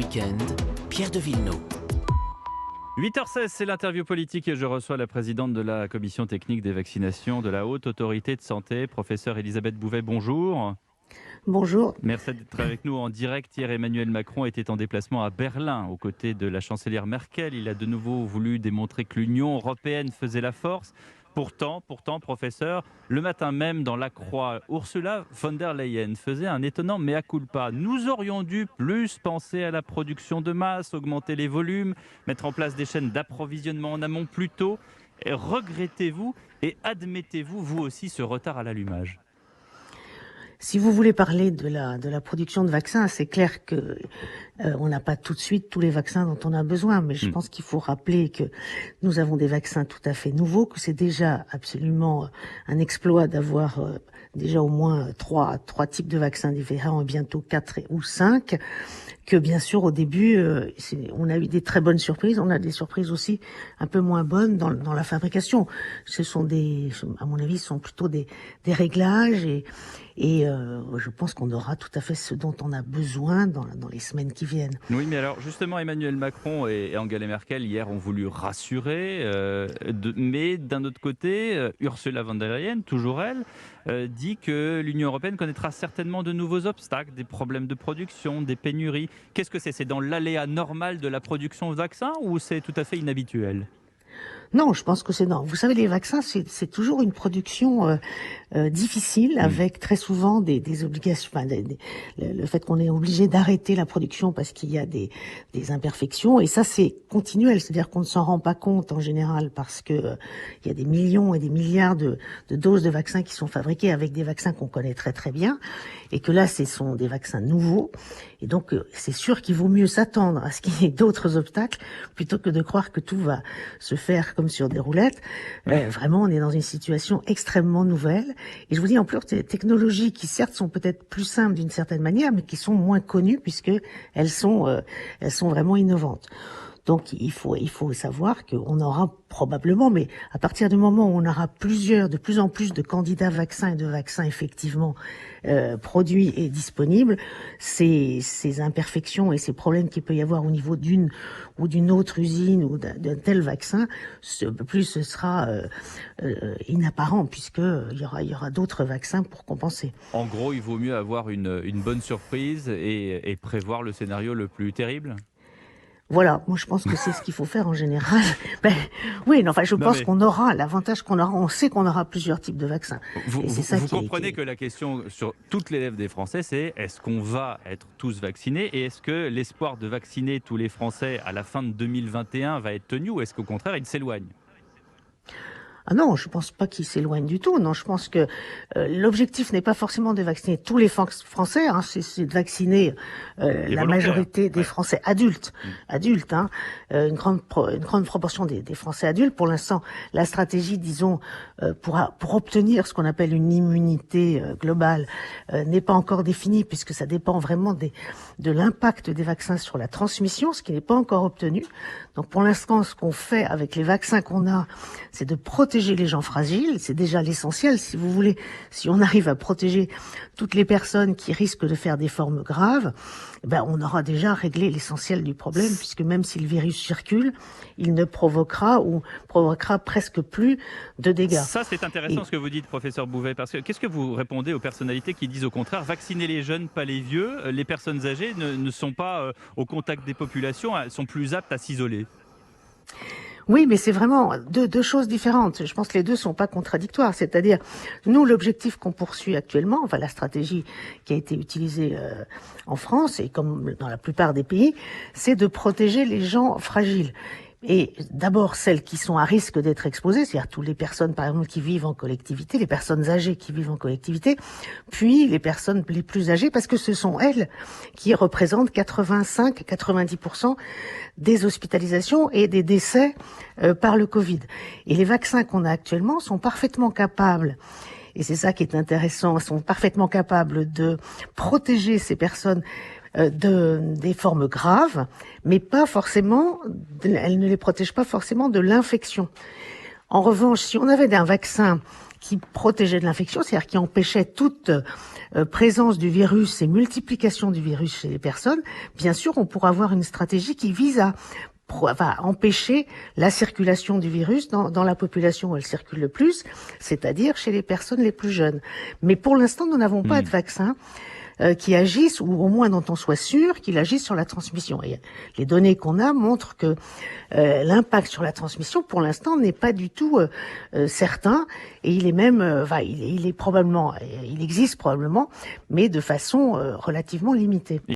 week-end, Pierre de Villeneuve. 8h16, c'est l'interview politique et je reçois la présidente de la commission technique des vaccinations de la Haute Autorité de Santé, professeure Elisabeth Bouvet. Bonjour. Bonjour. Merci d'être avec nous en direct. Hier, Emmanuel Macron était en déplacement à Berlin aux côtés de la chancelière Merkel. Il a de nouveau voulu démontrer que l'Union européenne faisait la force. Pourtant, professeur, le matin même dans la Croix, Ursula von der Leyen faisait un étonnant mea culpa. Nous aurions dû plus penser à la production de masse, augmenter les volumes, mettre en place des chaînes d'approvisionnement en amont plus tôt. Et regrettez-vous et admettez-vous, vous aussi, ce retard à l'allumage ? Si vous voulez parler de la production de vaccins, c'est clair que on n'a pas tout de suite tous les vaccins dont on a besoin, mais je pense qu'il faut rappeler que nous avons des vaccins tout à fait nouveaux, que c'est déjà absolument un exploit d'avoir déjà au moins trois types de vaccins différents et bientôt 4 ou 5, que bien sûr au début on a eu des très bonnes surprises, on a des surprises aussi un peu moins bonnes dans la fabrication. Ce sont à mon avis, ce sont plutôt des réglages et je pense qu'on aura tout à fait ce dont on a besoin dans les semaines qui viennent. Oui, mais alors justement, Emmanuel Macron et Angela Merkel hier ont voulu rassurer, mais d'un autre côté, Ursula von der Leyen, toujours elle, dit que l'Union européenne connaîtra certainement de nouveaux obstacles, des problèmes de production, des pénuries. Qu'est-ce que c'est ? C'est dans l'aléa normal de la production de vaccins ou c'est tout à fait inhabituel ? Non, je pense que c'est non. Vous savez, les vaccins, c'est toujours une production difficile, avec très souvent des obligations. Enfin, le fait qu'on est obligé d'arrêter la production parce qu'il y a des imperfections, et ça c'est continuel, c'est-à-dire qu'on ne s'en rend pas compte en général parce que il y a des millions et des milliards de doses de vaccins qui sont fabriquées avec des vaccins qu'on connaît très très bien, et que là, ce sont des vaccins nouveaux, et donc c'est sûr qu'il vaut mieux s'attendre à ce qu'il y ait d'autres obstacles plutôt que de croire que tout va se faire comme sur des roulettes. Vraiment, on est dans une situation extrêmement nouvelle. Et je vous dis en plus, des technologies qui certes sont peut-être plus simples d'une certaine manière, mais qui sont moins connues puisque elles sont vraiment innovantes. Donc il faut savoir qu'on aura probablement, mais à partir du moment où on aura de plus en plus de candidats vaccins et de vaccins effectivement produits et disponibles, ces imperfections et ces problèmes qu'il peut y avoir au niveau d'une ou d'une autre usine ou d'un tel vaccin, plus ce sera inapparent puisque il y aura d'autres vaccins pour compenser. En gros, il vaut mieux avoir une bonne surprise et prévoir le scénario le plus terrible ? Voilà, moi je pense que c'est ce qu'il faut faire en général. Oui, non, enfin je pense qu'on aura l'avantage on sait qu'on aura plusieurs types de vaccins. Vous comprenez que la question sur toutes les lèvres des Français, c'est est-ce qu'on va être tous vaccinés et est-ce que l'espoir de vacciner tous les Français à la fin de 2021 va être tenu ou est-ce qu'au contraire il s'éloigne ? Ah non, je pense pas qu'il s'éloigne du tout. Non, je pense que l'objectif n'est pas forcément de vacciner tous les Français, hein, c'est de vacciner la majorité des Français adultes, une grande proportion des Français adultes. Pour l'instant, la stratégie, disons, pour obtenir ce qu'on appelle une immunité globale, n'est pas encore définie puisque ça dépend vraiment de l'impact des vaccins sur la transmission, ce qui n'est pas encore obtenu. Donc pour l'instant, ce qu'on fait avec les vaccins qu'on a, c'est de protéger les gens fragiles, c'est déjà l'essentiel. Si vous voulez, si on arrive à protéger toutes les personnes qui risquent de faire des formes graves, on aura déjà réglé l'essentiel du problème, puisque même si le virus circule, il ne provoquera presque plus de dégâts. Ça, c'est intéressant ce que vous dites, professeur Bouvet, parce que qu'est-ce que vous répondez aux personnalités qui disent au contraire, vacciner les jeunes, pas les vieux, les personnes âgées ne sont pas au contact des populations, elles sont plus aptes à s'isoler ? Oui, mais c'est vraiment deux choses différentes. Je pense que les deux sont pas contradictoires. C'est-à-dire, nous, l'objectif qu'on poursuit actuellement, enfin la stratégie qui a été utilisée en France et comme dans la plupart des pays, c'est de protéger les gens fragiles. Et d'abord celles qui sont à risque d'être exposées, c'est-à-dire toutes les personnes par exemple qui vivent en collectivité, les personnes âgées qui vivent en collectivité, puis les personnes les plus âgées parce que ce sont elles qui représentent 85-90% des hospitalisations et des décès par le Covid. Et les vaccins qu'on a actuellement sont parfaitement capables, et c'est ça qui est intéressant, sont parfaitement capables de protéger ces personnes des formes graves, mais pas forcément, elle ne les protège pas forcément de l'infection. En revanche, si on avait un vaccin qui protégeait de l'infection, c'est-à-dire qui empêchait toute présence du virus et multiplication du virus chez les personnes, bien sûr, on pourra avoir une stratégie qui vise à empêcher la circulation du virus dans la population où elle circule le plus, c'est-à-dire chez les personnes les plus jeunes. Mais pour l'instant, nous n'avons pas de vaccin qui agissent, ou au moins dont on soit sûr qu'il agisse sur la transmission. Et les données qu'on a montrent que l'impact sur la transmission, pour l'instant, n'est pas du tout certain, et il est même, il existe probablement, mais de façon relativement limitée.